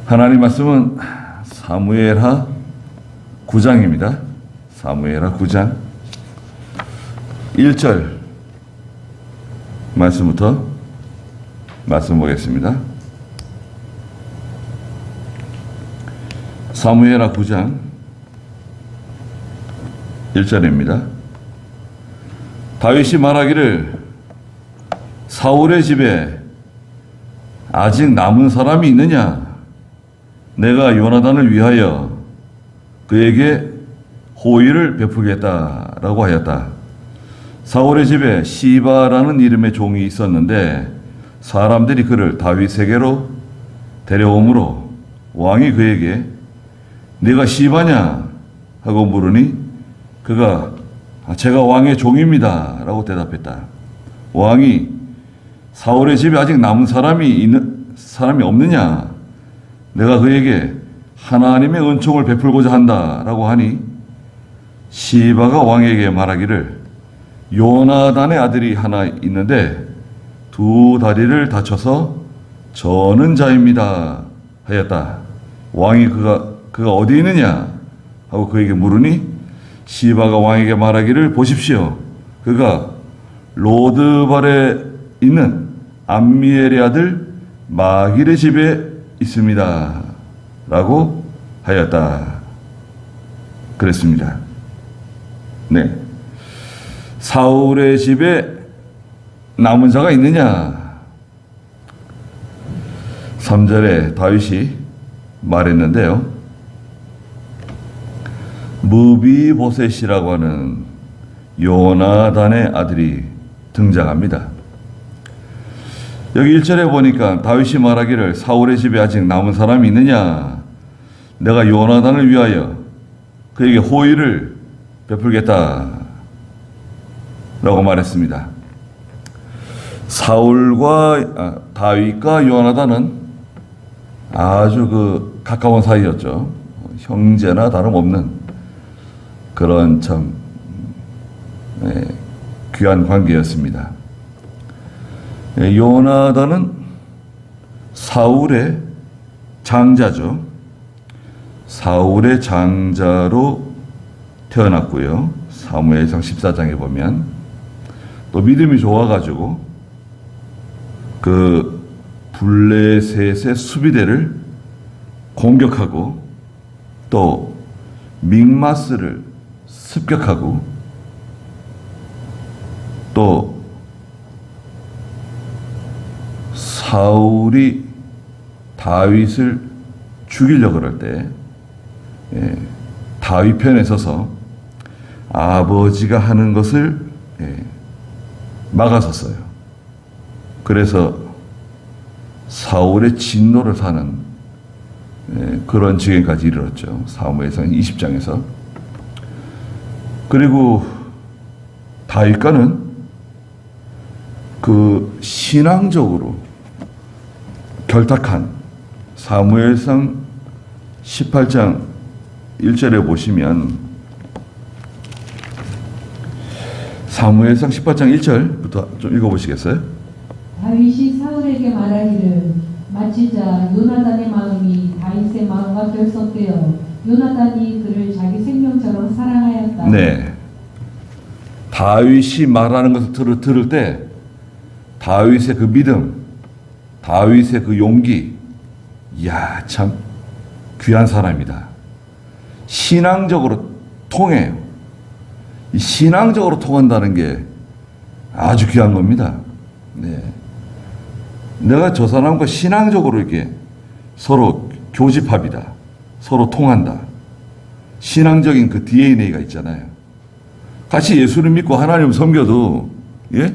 하나님 말씀은 사무엘하 9장입니다. 사무엘하 9장 1절 말씀부터 말씀 보겠습니다. 사무엘하 9장 1절입니다. 다윗이 말하기를 사울의 집에 아직 남은 사람이 있느냐? 내가 요나단을 위하여 그에게 호의를 베풀겠다라고 하였다. 사울의 집에 시바라는 이름의 종이 있었는데 사람들이 그를 다윗에게로 데려오므로 왕이 그에게 네가 시바냐 하고 물으니 그가 제가 왕의 종입니다 라고 대답했다. 왕이 사울의 집에 아직 남은 사람이 없느냐? 내가 그에게 하나님의 은총을 베풀고자 한다라고 하니 시바가 왕에게 말하기를 요나단의 아들이 하나 있는데 두 다리를 다쳐서 저는 자입니다 하였다. 왕이 그가 어디 있느냐 하고 그에게 물으니 시바가 왕에게 말하기를 보십시오. 그가 로드발에 있는 암미엘의 아들 마길의 집에 있습니다 라고 하였다. 그랬습니다. 네. 사울의 집에 남은 자가 있느냐? 3절에 다윗이 말했는데요. 무비보셋이라고 하는 요나단의 아들이 등장합니다. 여기 1절에 보니까 다윗이 말하기를 사울의 집에 아직 남은 사람이 있느냐? 내가 요나단을 위하여 그에게 호의를 베풀겠다 라고 말했습니다. 다윗과 요나단은 아주 가까운 사이였죠. 형제나 다름없는 그런 참 귀한 관계였습니다. 요나단은 사울의 장자죠. 사울의 장자로 태어났고요. 사무엘상 14장에 보면 또 믿음이 좋아가지고 그 블레셋의 수비대를 공격하고 또 믹마스를 습격하고 또 사울이 다윗을 죽이려고 그럴 때 다윗 편에 서서 아버지가 하는 것을 막아섰어요. 그래서 사울의 진노를 사는 그런 지경까지 이르렀죠. 사무엘상 20장에서. 그리고 다윗과는 그 신앙적으로 결탁한 사무엘상 18장 1절에 보시면 사무엘상 18장 1절부터 좀 읽어보시겠어요? 다윗이 사울에게 말하기를 마치자 요나단의 마음이 다윗의 마음과 결속되어 요나단이 그를 자기 생명처럼 사랑하였다. 네. 다윗이 말하는 것을 들을 때 다윗의 그 믿음, 다윗의 그 용기, 이야 참 귀한 사람이다. 신앙적으로 통해요. 이 신앙적으로 통한다는 게 아주 귀한 겁니다. 네. 내가 저 사람과 신앙적으로 이렇게 서로 교집합이다. 서로 통한다. 신앙적인 그 DNA가 있잖아요. 같이 예수를 믿고 하나님을 섬겨도, 예?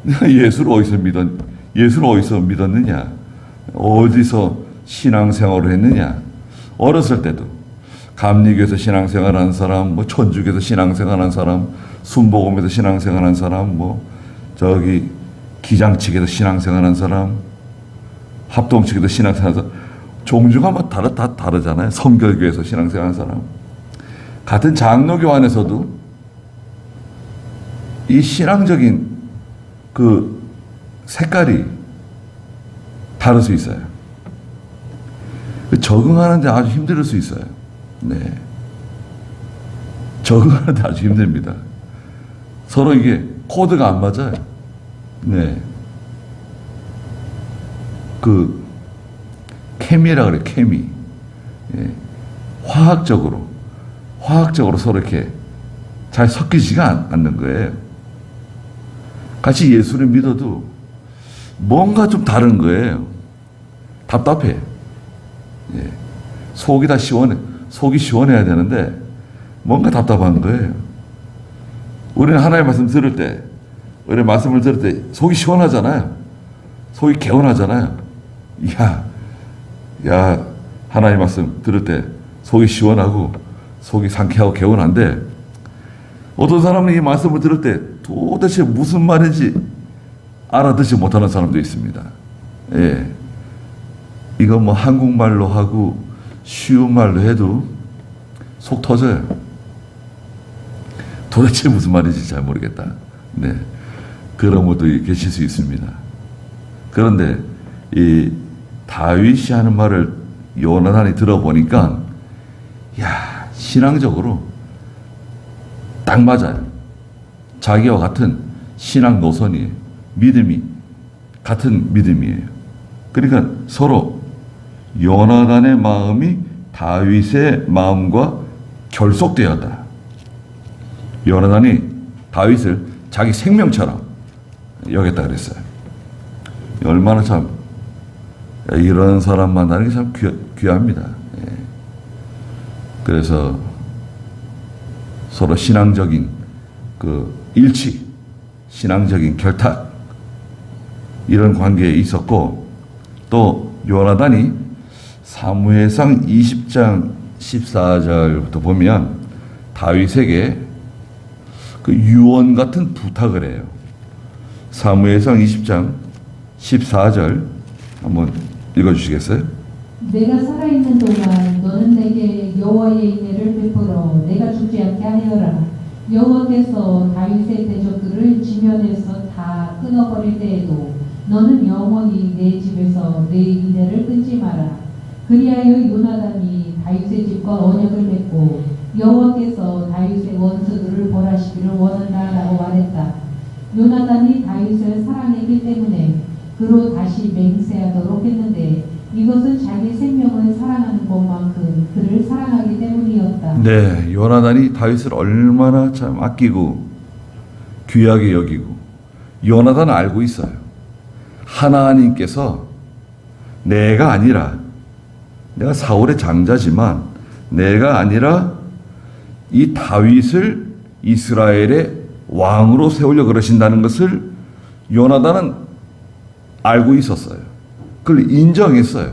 내가 예수를 어디서 믿었느냐? 어디서 신앙생활을 했느냐? 어렸을 때도 감리교에서 신앙생활하는 사람, 뭐 천주교에서 신앙생활하는 사람, 순복음에서 신앙생활하는 사람, 뭐 저기 기장측에서 신앙생활하는 사람, 합동측에서 신앙생활하는 사람, 종류가 뭐 다 다르잖아요. 성결교에서 신앙생활하는 사람. 같은 장로교 안에서도 이 신앙적인 색깔이 다를 수 있어요. 적응하는데 아주 힘들 수 있어요. 네. 적응하는데 아주 힘듭니다. 서로 이게 코드가 안 맞아요. 네. 그 케미라 그래, 케미. 예. 화학적으로 서로 이렇게 잘 섞이지가 않는 거예요. 같이 예수를 믿어도 뭔가 좀 다른 거예요. 답답해. 예. 속이 시원해야 되는데 뭔가 답답한 거예요. 우리는 하나님의 말씀 들을 때, 우리 말씀을 들을 때 속이 시원하잖아요. 속이 개운하잖아요. 야, 하나님의 말씀 들을 때 속이 시원하고 속이 상쾌하고 개운한데 어떤 사람은 이 말씀을 들을 때 도대체 무슨 말인지 알아듣지 못하는 사람도 있습니다. 예. 이거 뭐 한국말로 하고 쉬운 말로 해도 속 터져요. 도대체 무슨 말인지 잘 모르겠다. 네. 그런 분도 계실 수 있습니다. 그런데 이 다윗이 하는 말을 요나단이 들어보니까 신앙적으로 딱 맞아요. 자기와 같은 신앙 노선이에요. 믿음이 같은 믿음이에요. 그러니까 서로 요나단의 마음이 다윗의 마음과 결속되었다. 요나단이 다윗을 자기 생명처럼 여겼다 그랬어요. 얼마나 참 이런 사람 만나는 게 참 귀합니다. 예. 그래서 서로 신앙적인 그 일치, 신앙적인 결탁 이런 관계에 있었고, 또 요나단이 사무엘상 20장 14절부터 보면 다윗에게 그 유언 같은 부탁을 해요. 사무엘상 20장 14절 한번 읽어주시겠어요? 내가 살아있는 동안 너는 내게 여호와의 인애를 베풀어 내가 죽지 않게 하여라. 여호와께서 다윗의 대적들을 지면에서 다 끊어버릴 때에도 너는 영원히 내 집에서 내 인애를 끊지 마라. 그리하여 요나단이 다윗의 집과 언약을 맺고 여호와께서 다윗의 원수들을 벌하시기를 원한다라고 말했다. 요나단이 다윗을 사랑했기 때문에 그로 다시 맹세하도록 했는데 이것은 자기 생명을 사랑하는 것만큼 그를 사랑하기 때문이었다. 네, 요나단이 다윗을 얼마나 참 아끼고 귀하게 여기고, 요나단은 알고 있어요. 하나님께서 내가 사울의 장자지만 내가 아니라 이 다윗을 이스라엘의 왕으로 세우려 그러신다는 것을 요나단은 알고 있었어요. 그걸 인정했어요.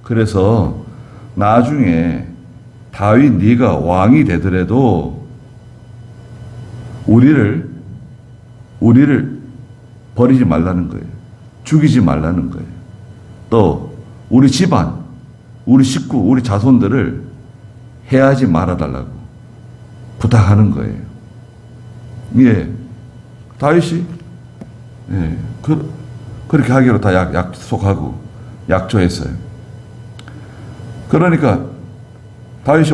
그래서 나중에 다윗 네가 왕이 되더라도 우리를 버리지 말라는 거예요. 죽이지 말라는 거예요. 또 우리 집안, 우리 식구, 우리 자손들을 해하지 말아달라고 부탁하는 거예요. 예, 다윗이 그렇게 하기로 다 약속하고 약조했어요. 그러니까 다윗이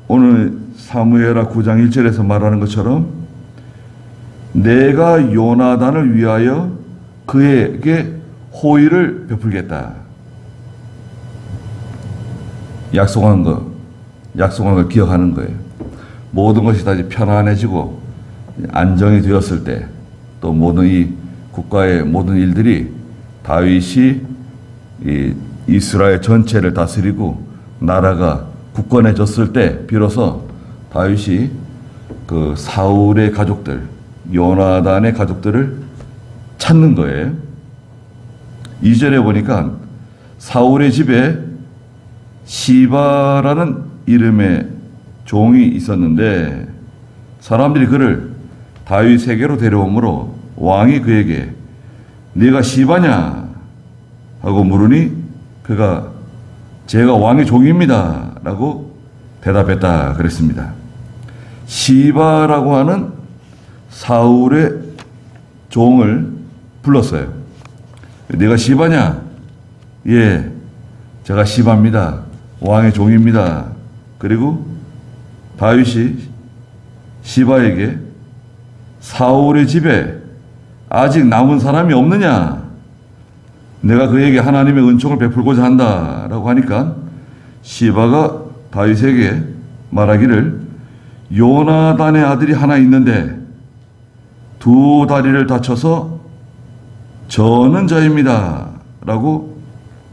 오늘 사무엘하 9장 1절에서 말하는 것처럼 내가 요나단을 위하여 그에게 호의를 베풀겠다. 약속한 걸 기억하는 거예요. 모든 것이 다 이제 편안해지고 안정이 되었을 때, 또 모든 이 국가의 모든 일들이 다윗이 이 이스라엘 전체를 다스리고 나라가 굳건해졌을 때 비로소 다윗이 그 사울의 가족들, 요나단의 가족들을 찾는 거예요. 2절에 보니까 사울의 집에 시바라는 이름의 종이 있었는데 사람들이 그를 다윗에게로 데려오므로 왕이 그에게 네가 시바냐 하고 물으니 그가 제가 왕의 종입니다 라고 대답했다 그랬습니다. 시바라고 하는 사울의 종을 불렀어요. 네가 시바냐? 예, 제가 시바입니다. 왕의 종입니다. 그리고 다윗이 시바에게 사울의 집에 아직 남은 사람이 없느냐? 내가 그에게 하나님의 은총을 베풀고자 한다라고 하니까 시바가 다윗에게 말하기를 요나단의 아들이 하나 있는데 두 다리를 다쳐서 저는 자입니다 라고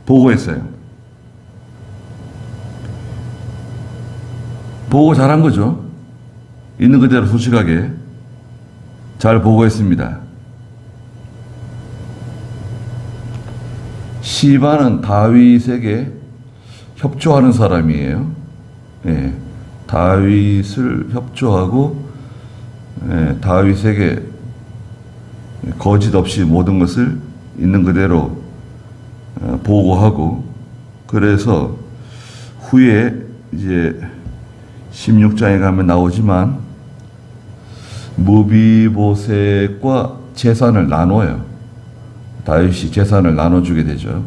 보고했어요. 보고 잘한 거죠. 있는 그대로 솔직하게 잘 보고했습니다. 시바는 다윗에게 협조하는 사람이에요. 예, 다윗을 협조하고 다윗에게 거짓 없이 모든 것을 있는 그대로 보고하고, 그래서 후에 이제 16장에 가면 나오지만 무비보셋과 재산을 나눠요. 다윗이 재산을 나눠주게 되죠.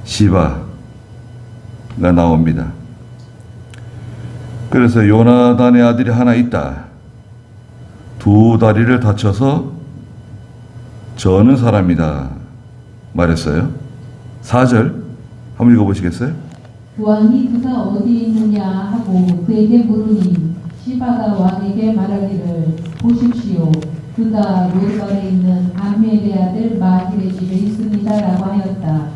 시바가 나옵니다. 그래서 요나단의 아들이 하나 있다. 두 다리를 다쳐서 저는 사람이다 말했어요. 4절 한번 읽어보시겠어요? 왕이 그가 어디 있느냐 하고 그에게 물으니 시바가 왕에게 말하기를 보십시오. 그가 로드발에 있는 암멜의 아들 마길의 집에 있습니다라고 하였다.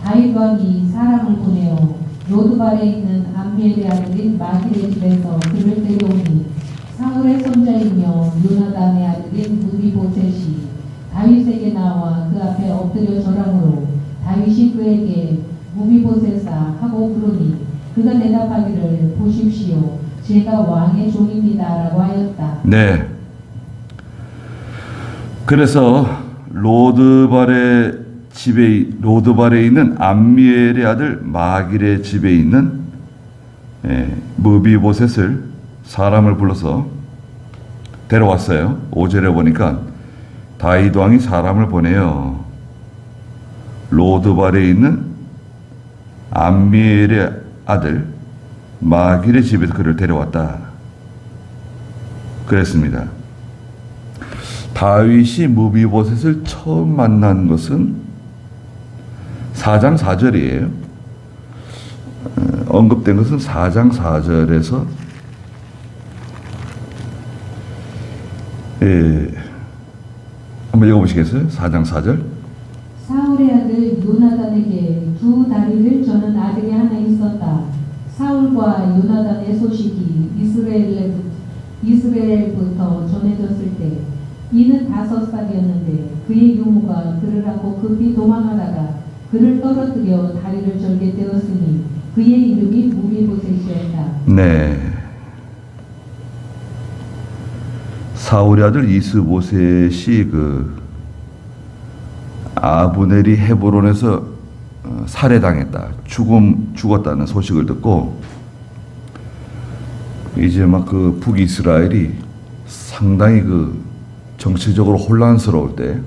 다윗 왕이 사람을 보내어 로드발에 있는 암멜의 아들인 마길의 집에서 그를 데려오니 사울의 손자이며 요나단의 아들인 무비보셋이 다윗에게 나와 그 앞에 엎드려 절하므로 다윗이 그에게 무비보셋아 하고 부르니 그가 대답하기를 보십시오. 제가 왕의 종입니다라고 하였다. 네. 그래서 로드발에 있는 암미엘의 아들 마길의 집에 있는 무비보셋을 사람을 불러서 데려왔어요. 5절에 보니까 다윗 왕이 사람을 보내요. 로드발에 있는 암미엘의 아들 마길의 집에서 그를 데려왔다. 그랬습니다. 다윗이 무비보셋을 처음 만난 것은 4장 4절이에요. 언급된 것은 4장 4절에서 한번 읽어보시겠어요? 4장 4절. 사울의 아들 요나단에게 두 다리를 저는 아들이 하나 있었다. 사울과 요나단의 소식이 이스라엘부터 전해졌을 때 이는 5살이었는데 그의 유모가 그를 안고 급히 도망하다가 그를 떨어뜨려 다리를 절게 되었으니 그의 이름이 무비보셋이었다. 네. 사울의 아들 이스보셋이 아브넬이 헤브론에서 살해당했다, 죽었다는 소식을 듣고 이제 막 북이스라엘이 상당히 정치적으로 혼란스러울 때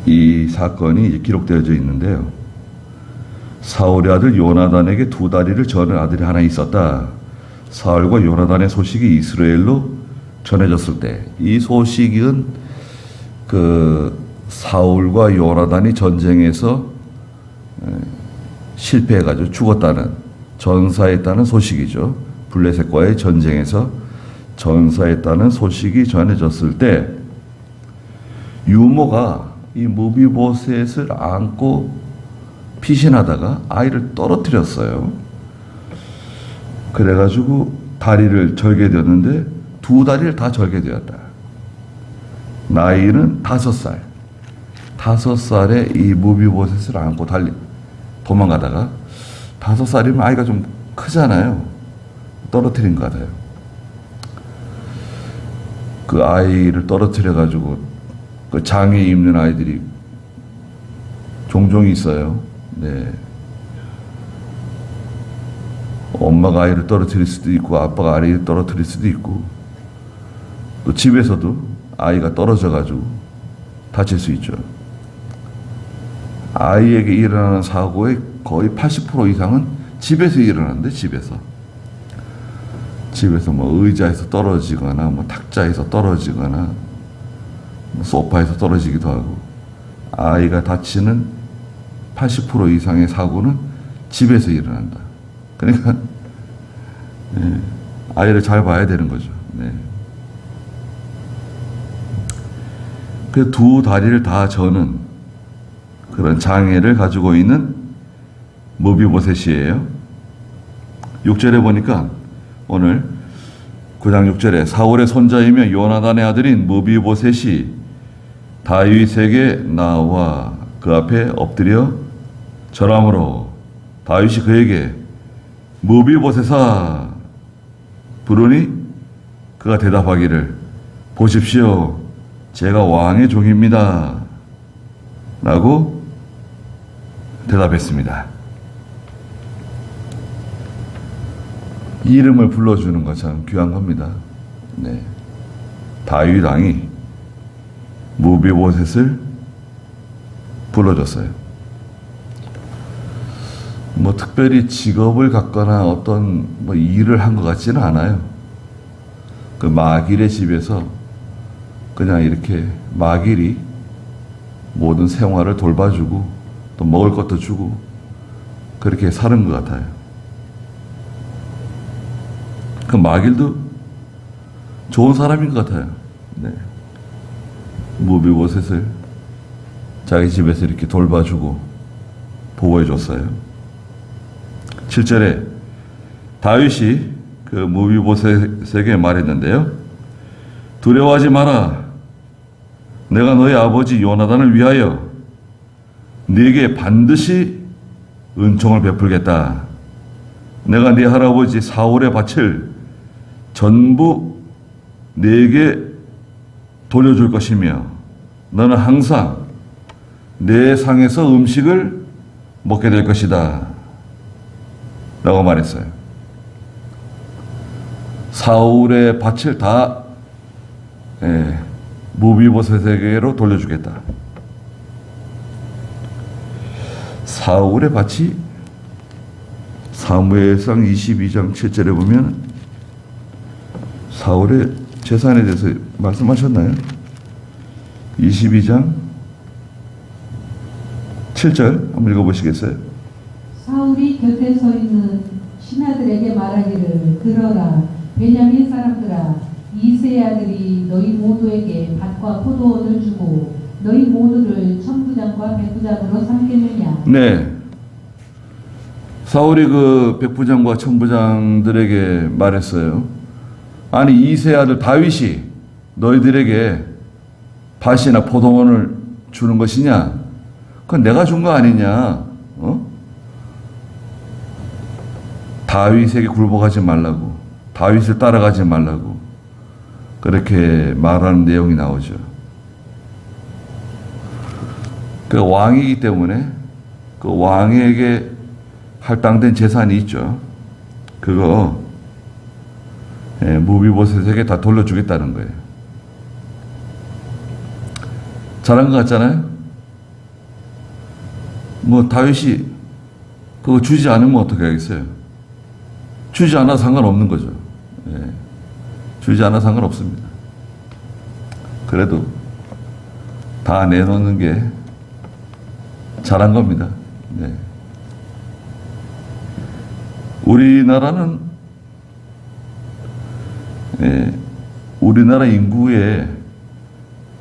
이 사건이 이제 기록되어져 있는데요. 사울의 아들 요나단에게 두 다리를 저는 아들이 하나 있었다. 사울과 요나단의 소식이 이스라엘로 전해졌을 때, 이 소식은 사울과 요나단이 전쟁에서 실패해가지고 죽었다는, 전사했다는 소식이죠. 블레셋과의 전쟁에서 전사했다는 소식이 전해졌을 때 유모가 이 무비보셋을 안고 피신하다가 아이를 떨어뜨렸어요. 그래가지고 다리를 절게 되었는데 두 다리를 다 절게 되었다. 나이는 5살. 5살에 이 무비보셋을 안고 도망가다가, 5살이면 아이가 좀 크잖아요. 떨어뜨린 것 같아요. 그 아이를 떨어뜨려가지고 장애 입는 아이들이 종종 있어요. 네. 엄마가 아이를 떨어뜨릴 수도 있고 아빠가 아이를 떨어뜨릴 수도 있고, 또 집에서도 아이가 떨어져가지고 다칠 수 있죠. 아이에게 일어나는 사고의 거의 80% 이상은 집에서 일어나는데, 집에서 뭐 의자에서 떨어지거나 뭐 탁자에서 떨어지거나 뭐 소파에서 떨어지기도 하고, 아이가 다치는 80% 이상의 사고는 집에서 일어난다. 그러니까 아이를 잘 봐야 되는 거죠. 그 두 다리를 다 저는 그런 장애를 가지고 있는 무비보셋이에요. 6절에 보니까 오늘 9장 6절에 사울의 손자이며 요나단의 아들인 무비보셋이 다윗에게 나와 그 앞에 엎드려 절함으로 다윗이 그에게 무비보셋아 부르니 그가 대답하기를 보십시오 제가 왕의 종입니다 라고 대답했습니다. 이름을 불러주는 것 참 귀한 겁니다. 다윗 왕이 무비보셋을 불러줬어요. 뭐 특별히 직업을 갖거나 어떤 뭐 일을 한 것 같지는 않아요. 그 마길의 집에서 그냥 이렇게 마길이 모든 생활을 돌봐주고 또 먹을 것도 주고 그렇게 사는 것 같아요. 그 마길도 좋은 사람인 것 같아요. 무비보셋을 자기 집에서 이렇게 돌봐주고 보호해줬어요. 7절에 다윗이 그 무비보셋에게 말했는데요. 두려워하지 마라. 내가 너의 아버지 요나단을 위하여 네게 반드시 은총을 베풀겠다. 내가 네 할아버지 사울의 밭을 전부 네게 돌려줄 것이며 너는 항상 내 상에서 음식을 먹게 될 것이다 라고 말했어요. 사울의 밭을 다 무비보셋에게로 돌려주겠다. 사울의 밭이 사무엘상 22장 7절에 보면 사울의 재산에 대해서 말씀하셨나요? 22장 7절 한번 읽어보시겠어요? 사울이 곁에 서 있는 신하들에게 말하기를 들어라 베냐민 사람들아 이새의 아들이 너희 모두에게 밭과 포도원을 주고 너희 모두를 천부장과 백부장으로 삼겠느냐. 네. 사울이 그 백부장과 천부장들에게 말했어요. 아니 이새의 아들 다윗이 너희들에게 밭이나 포도원을 주는 것이냐? 그건 내가 준 거 아니냐? 다윗에게 굴복하지 말라고, 다윗을 따라가지 말라고 그렇게 말하는 내용이 나오죠. 그 왕이기 때문에 그 왕에게 할당된 재산이 있죠. 그거 무비보셋에게 다 돌려주겠다는 거예요. 잘한 것 같잖아요. 뭐 다윗이 그거 주지 않으면 어떻게 하겠어요? 주지 않아도 상관없는 거죠. 주지 않아도 상관없습니다. 그래도 다 내놓는 게 잘한 겁니다. 우리나라는 우리나라 인구의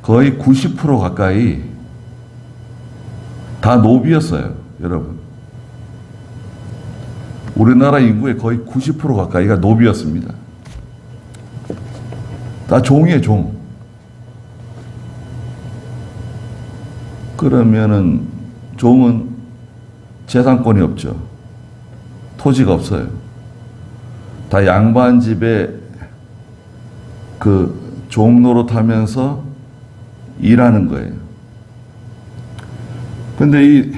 거의 90% 가까이 다 노비였어요, 여러분. 우리나라 인구의 거의 90% 가까이가 노비였습니다. 다 종이에요, 종. 그러면은 종은 재산권이 없죠. 토지가 없어요. 다 양반 집에 그 종로로 타면서 일하는 거예요. 근데 이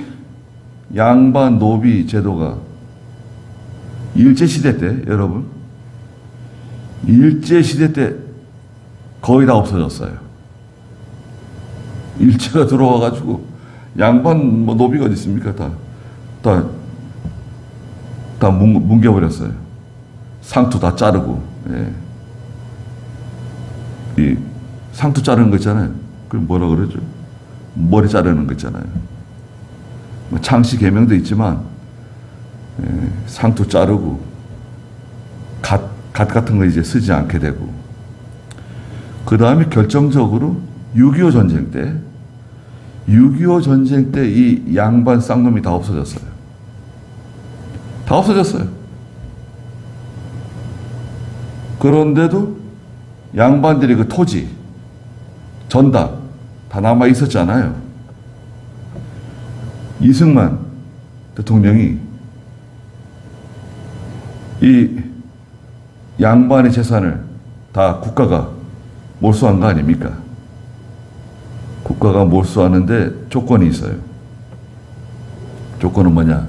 양반 노비 제도가 일제시대 때, 여러분, 일제시대 때 거의 다 없어졌어요. 일제가 들어와가지고 양반 뭐 노비가 어디 있습니까? 다 뭉개버렸어요. 상투 다 자르고. 예. 이 상투 자르는 거 있잖아요. 그럼 뭐라 그러죠? 머리 자르는 거 있잖아요. 뭐 창씨 계명도 있지만 상투 자르고 갓 같은 거 이제 쓰지 않게 되고, 그 다음에 결정적으로 6.25 전쟁 때, 6.25 전쟁 때 이 양반 쌍놈이 다 없어졌어요. 다 없어졌어요. 그런데도 양반들이 그 토지, 전답 다 남아 있었잖아요. 이승만 대통령이 이 양반의 재산을 다 국가가 몰수한 거 아닙니까? 국가가 몰수하는데 조건이 있어요. 조건은 뭐냐?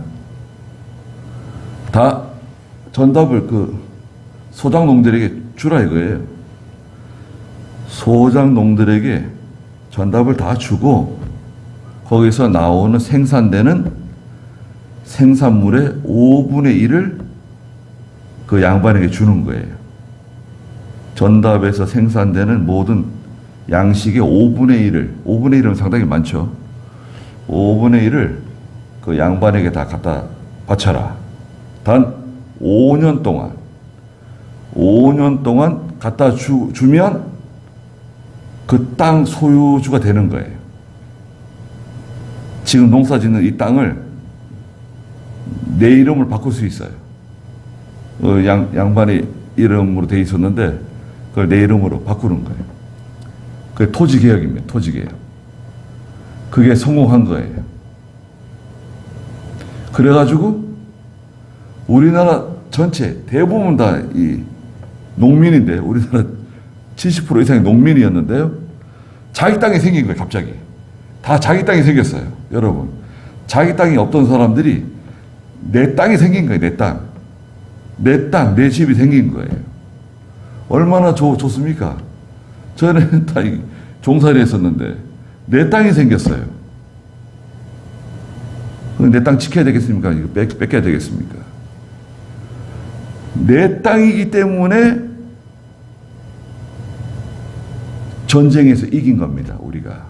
다 전답을 그 소장농들에게 주라 이거예요. 소장농들에게 전답을 다 주고 거기서 나오는 생산되는 생산물의 5분의 1을 그 양반에게 주는 거예요. 전답에서 생산되는 모든 양식의 5분의 5분의 1은 상당히 많죠. 5분의 1을 그 양반에게 다 갖다 바쳐라. 단 5년 동안 갖다 주면 그 땅 소유주가 되는 거예요. 지금 농사 짓는 이 땅을 내 이름을 바꿀 수 있어요. 양반의 이름으로 돼 있었는데 그걸 내 이름으로 바꾸는 거예요. 그게 토지개혁입니다. 토지개혁. 그게 성공한 거예요. 그래가지고 우리나라 전체 대부분 다 이 농민인데, 우리나라 70% 이상이 농민이었는데요. 자기 땅이 생긴 거예요. 갑자기. 다 자기 땅이 생겼어요. 여러분. 자기 땅이 없던 사람들이 내 땅이 생긴 거예요. 내 땅. 내 땅, 내 집이 생긴 거예요. 얼마나 좋습니까? 저는 다 종살이 했었는데 내 땅이 생겼어요. 내 땅 지켜야 되겠습니까? 이거 뺏겨야 되겠습니까? 내 땅이기 때문에 전쟁에서 이긴 겁니다. 우리가.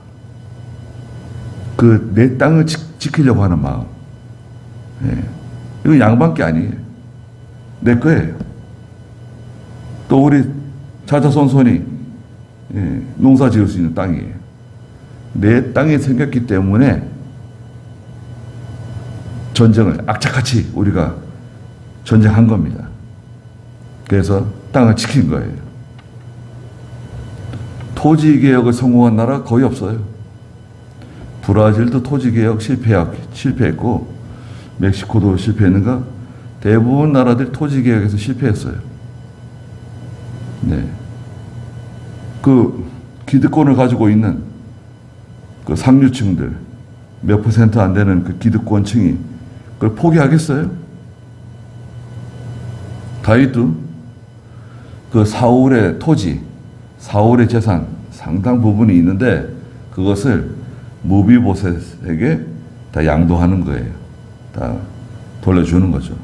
그 내 땅을 지키려고 하는 마음. 예. 이건 양반께 아니에요. 내 거예요. 또 우리 자자손손이 농사 지을 수 있는 땅이에요. 내 땅이 생겼기 때문에 전쟁을 악착같이 우리가 전쟁한 겁니다. 그래서 땅을 지킨 거예요. 토지개혁을 성공한 나라 거의 없어요. 브라질도 토지개혁 실패했고 멕시코도 실패했는가? 대부분 나라들이 토지개혁에서 실패했어요. 네. 그 기득권을 가지고 있는 그 상류층들, 몇 % 안 되는 그 기득권층이 그걸 포기하겠어요? 다윗도 그 사울의 토지, 사울의 재산 상당 부분이 있는데 그것을 무비보셋에게 다 양도하는 거예요. 다 돌려주는 거죠.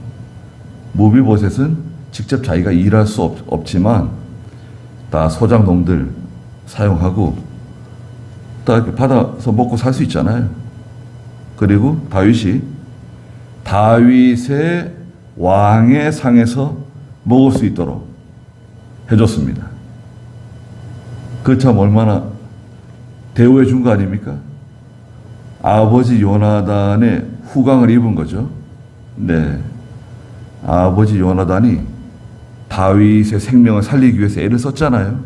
무비보셋은 직접 자기가 일할 수 없지만 다 소장농들 사용하고 다 이렇게 받아서 먹고 살 수 있잖아요. 그리고 다윗의 왕의 상에서 먹을 수 있도록 해줬습니다. 그 참 얼마나 대우해 준 거 아닙니까? 아버지 요나단의 후광을 입은 거죠. 네. 아버지 요나단이 다윗의 생명을 살리기 위해서 애를 썼잖아요.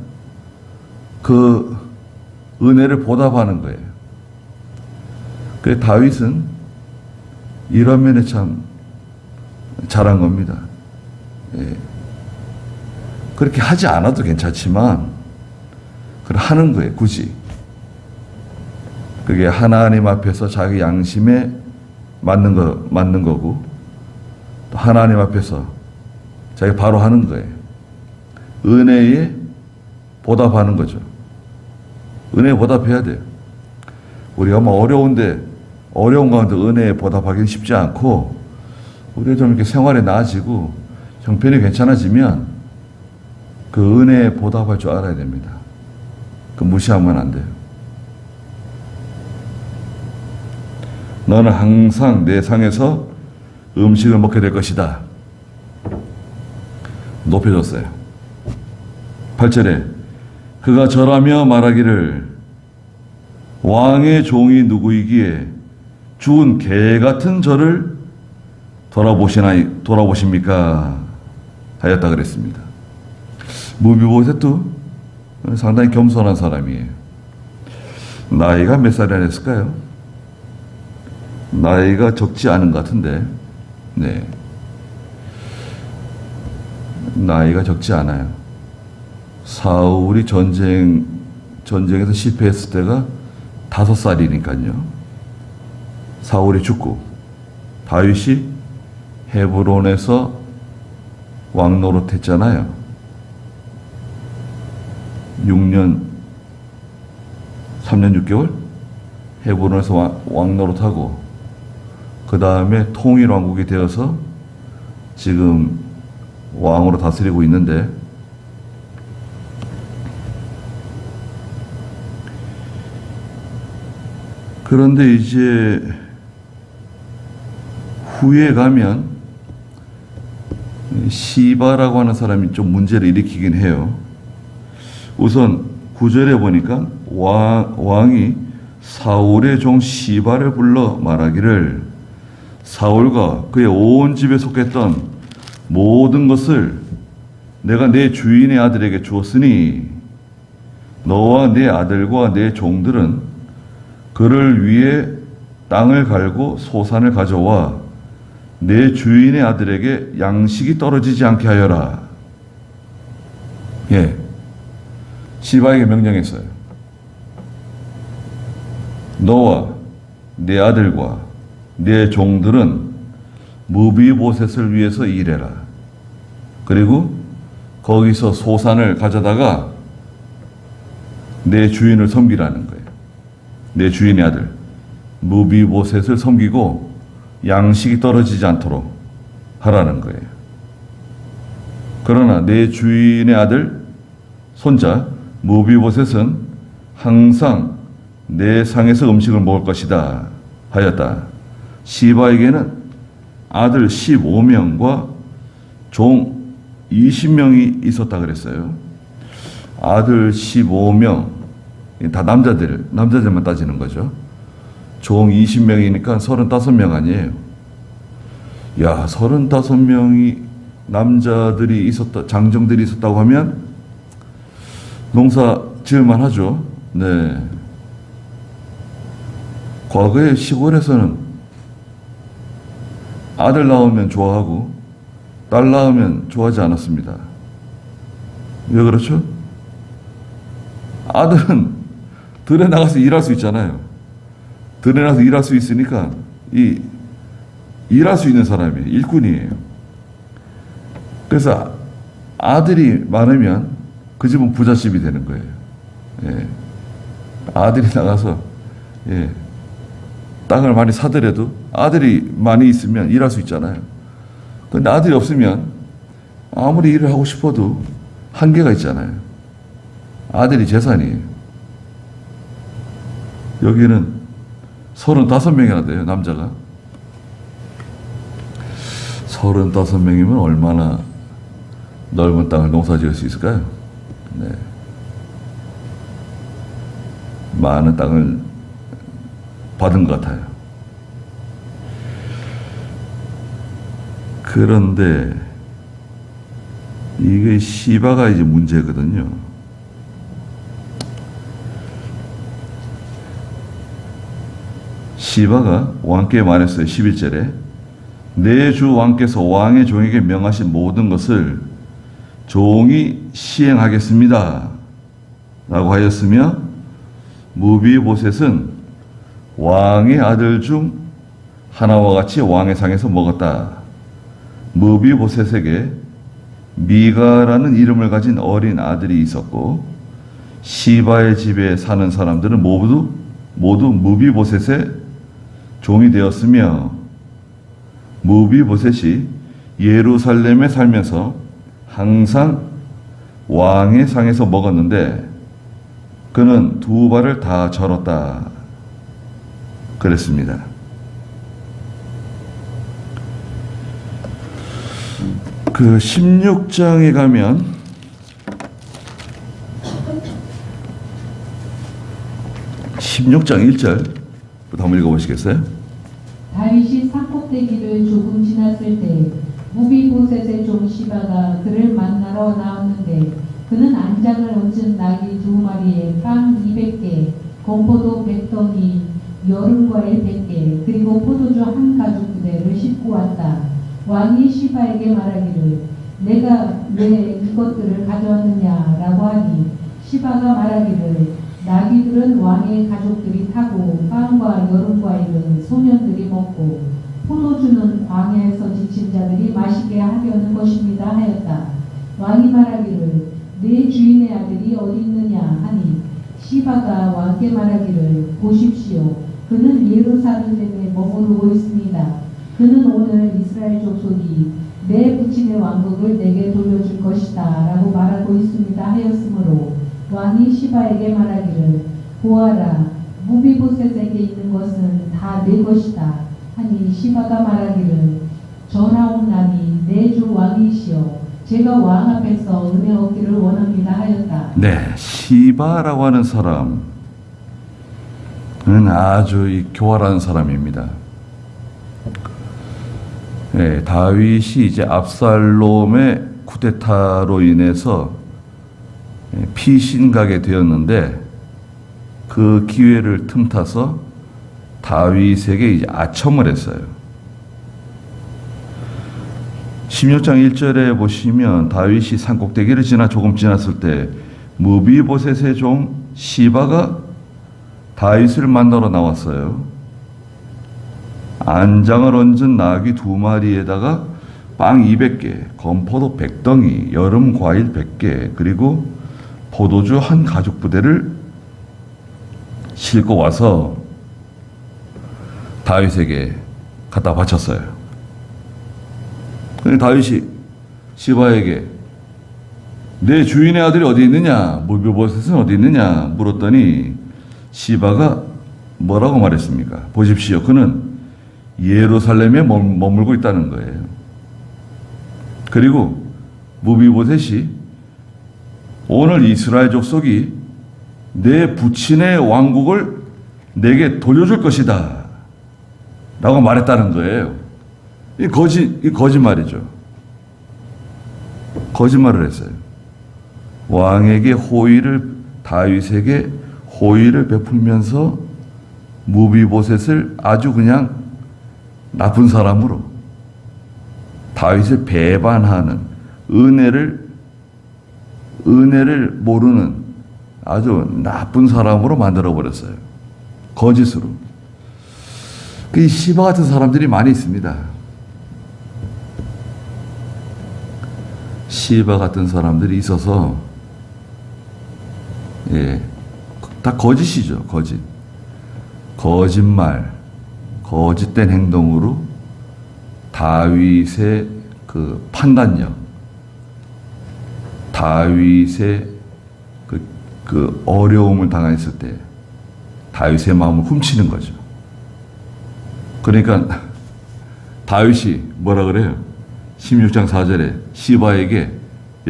그 은혜를 보답하는 거예요. 그래서 다윗은 이런 면에 참 잘한 겁니다. 예. 그렇게 하지 않아도 괜찮지만 그걸 하는 거예요. 굳이. 그게 하나님 앞에서 자기 양심에 맞는 거고 또 하나님 앞에서 자기 바로 하는 거예요. 은혜에 보답하는 거죠. 은혜에 보답해야 돼요. 우리가 뭐 어려운데 어려운 가운데 은혜에 보답하기는 쉽지 않고, 우리가 좀 이렇게 생활에 나아지고 형편이 괜찮아지면 그 은혜에 보답할 줄 알아야 됩니다. 그 무시하면 안 돼요. 너는 항상 내 상에서 음식을 먹게 될 것이다. 높여줬어요. 8절에 그가 절하며 말하기를 왕의 종이 누구이기에 죽은 개 같은 저를 돌아보십니까? 하였다 그랬습니다. 무비보셋도 상당히 겸손한 사람이에요. 나이가 몇 살이나 됐을까요? 나이가 적지 않은 것 같은데, 네. 나이가 적지 않아요. 사울이 전쟁에서 실패했을 때가 5살이니까요. 사울이 죽고 다윗이 헤브론에서 왕 노릇했잖아요. 3년 6개월? 헤브론에서 왕 노릇하고 그 다음에 통일왕국이 되어서 지금 왕으로 다스리고 있는데, 그런데 이제 후에 가면 시바라고 하는 사람이 좀 문제를 일으키긴 해요. 우선 9절에 보니까 왕이 사울의 종 시바를 불러 말하기를 사울과 그의 온 집에 속했던 모든 것을 내가 내 주인의 아들에게 주었으니 너와 내 아들과 내 종들은 그를 위해 땅을 갈고 소산을 가져와 내 주인의 아들에게 양식이 떨어지지 않게 하여라. 예, 시바에게 명령했어요. 너와 내 아들과 내 종들은 무비보셋을 위해서 일해라. 그리고 거기서 소산을 가져다가 내 주인을 섬기라는 거예요. 내 주인의 아들 무비보셋을 섬기고 양식이 떨어지지 않도록 하라는 거예요. 그러나 내 주인의 아들 손자 무비보셋은 항상 내 상에서 음식을 먹을 것이다 하였다. 시바에게는 아들 15명과 종 20명이 있었다 그랬어요. 아들 15명, 다 남자들만 따지는 거죠. 종 20명이니까 35명 아니에요. 야, 35명이 남자들이 있었다, 장정들이 있었다고 하면 농사 지을만 하죠. 네. 과거에 시골에서는 아들 낳으면 좋아하고 딸 낳으면 좋아하지 않았습니다. 왜 그렇죠? 아들은 들에 나가서 일할 수 있잖아요. 들에 나가서 일할 수 있으니까 일할 수 있는 사람이에요. 일꾼이에요. 그래서 아들이 많으면 그 집은 부잣집이 되는 거예요. 예. 아들이 나가서 땅을 많이 사더라도 아들이 많이 있으면 일할 수 있잖아요. 그런데 아들이 없으면 아무리 일을 하고 싶어도 한계가 있잖아요. 아들이 재산이에요. 여기는 35명이나 돼요, 남자가. 35명이면 얼마나 넓은 땅을 농사 지을 수 있을까요? 네. 많은 땅을 받은 것 같아요. 그런데 이게 시바가 이제 문제거든요. 시바가 왕께 말했어요. 11절에 내 주 왕께서 왕의 종에게 명하신 모든 것을 종이 시행하겠습니다 라고 하였으며 무비보셋은 왕의 아들 중 하나와 같이 왕의 상에서 먹었다. 무비보셋에게 미가라는 이름을 가진 어린 아들이 있었고 시바의 집에 사는 사람들은 모두 무비보셋의 종이 되었으며 무비보셋이 예루살렘에 살면서 항상 왕의 상에서 먹었는데 그는 두 발을 다 절었다 그랬습니다. 그 16장에 가면 16장 1절부터 한번 읽어보시겠어요? 다윗이 산꼭대기를 조금 지났을 때 무비보셋의 종 시바가 그를 만나러 나왔는데 그는 안장을 얹은 나귀 2마리에 빵 200개, 건포도 100덩이, 여름과일 100개, 그리고 포도주 한 가죽 부대를 싣고 왔다. 왕이 시바에게 말하기를 내가 왜 이것들을 가져왔느냐라고 하니 시바가 말하기를 나귀들은 왕의 가족들이 타고 빵과 여름과일은 소년들이 먹고 포도주는 광야에서 지친 자들이 마시게 하려는 것입니다 하였다. 왕이 말하기를 내 주인의 아들이 어디 있느냐 하니 시바가 왕께 말하기를 보십시오. 그는 예루살렘에 머무르고 있습니다. 그는 오늘 이스라엘 족속이 내 부친의 왕국을 내게 돌려줄 것이다 라고 말하고 있습니다 하였으므로 왕이 시바에게 말하기를 보아라 무비보셋에게 있는 것은 다 내 것이다 하니 시바가 말하기를 전하옵나니 내 주 왕이시여 제가 왕 앞에서 은혜 얻기를 원합니다 하였다. 네, 시바라고 하는 사람은 아주 교활한 사람입니다. 네, 다윗이 이제 압살롬의 쿠데타로 인해서 피신가게 되었는데 그 기회를 틈타서 다윗에게 이제 아첨을 했어요. 16장 1절에 보시면 다윗이 산꼭대기를 지나 조금 지났을 때 무비보셋의 종 시바가 다윗을 만나러 나왔어요. 안장을 얹은 나귀 2마리에다가 빵 200개, 건포도 100덩이, 여름 과일 100개, 그리고 포도주 한 가죽 부대를 싣고 와서 다윗에게 갖다 바쳤어요. 다윗이 시바에게 내 주인의 아들이 어디 있느냐, 무비보셋은 어디 있느냐 물었더니 시바가 뭐라고 말했습니까? 보십시오. 그는 예루살렘에 머물고 있다는 거예요. 그리고 무비보셋이 오늘 이스라엘 족속이 내 부친의 왕국을 내게 돌려줄 것이다 라고 말했다는 거예요. 이 거짓말이죠. 거짓말을 했어요. 왕에게 다윗에게 호의를 베풀면서 무비보셋을 아주 그냥 나쁜 사람으로 다윗을 배반하는 은혜를 모르는 아주 나쁜 사람으로 만들어 버렸어요. 거짓으로. 그 시바 같은 사람들이 많이 있습니다. 시바 같은 사람들이 있어서 다 거짓이죠. 거짓말, 거짓된 행동으로 다윗의 그 판단력, 다윗의 그 어려움을 당했을 때 다윗의 마음을 훔치는 거죠. 그러니까 다윗이 뭐라 그래요? 16장 4절에 시바에게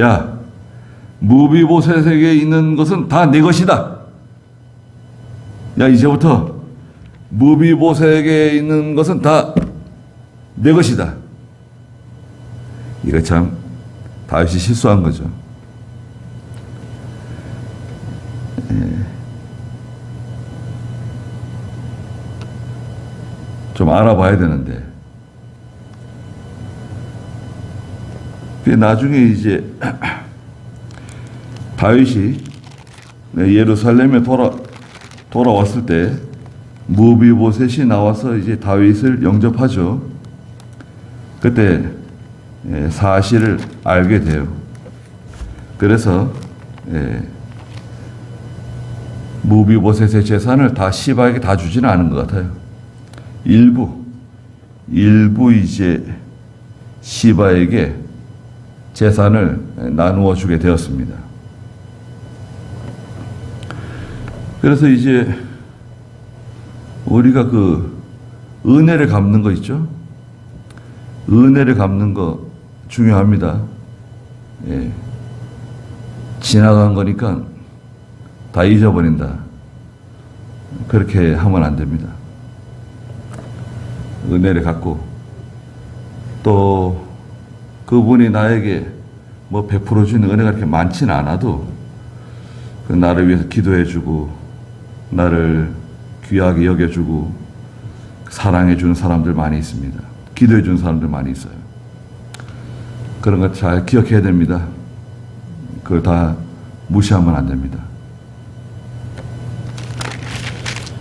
야, 무비보셋에게 있는 것은 다 내 것이다. 야, 이제부터 무비보셋에게 있는 것은 다 내 것이다. 이거 참 다윗이 실수한 거죠. 좀 알아봐야 되는데. 나중에 이제 다윗이 예루살렘에 돌아왔을 때 무비보셋이 나와서 이제 다윗을 영접하죠. 그때 사실을 알게 돼요. 그래서 무비보셋의 재산을 다 시바에게 다 주지는 않은 것 같아요. 일부 이제 시바에게 재산을 나누어 주게 되었습니다. 그래서 이제 우리가 그 은혜를 갚는 거 있죠? 은혜를 갚는 거 중요합니다. 예. 지나간 거니까 다 잊어버린다. 그렇게 하면 안 됩니다. 은혜를 갚고 또 그분이 나에게 뭐 베풀어 주는 은혜가 그렇게 많지는 않아도 그 나를 위해서 기도해 주고 나를 귀하게 여겨 주고 사랑해 주는 사람들 많이 있습니다. 기도해 주는 사람들 많이 있어요. 그런 거 잘 기억해야 됩니다. 그걸 다 무시하면 안 됩니다.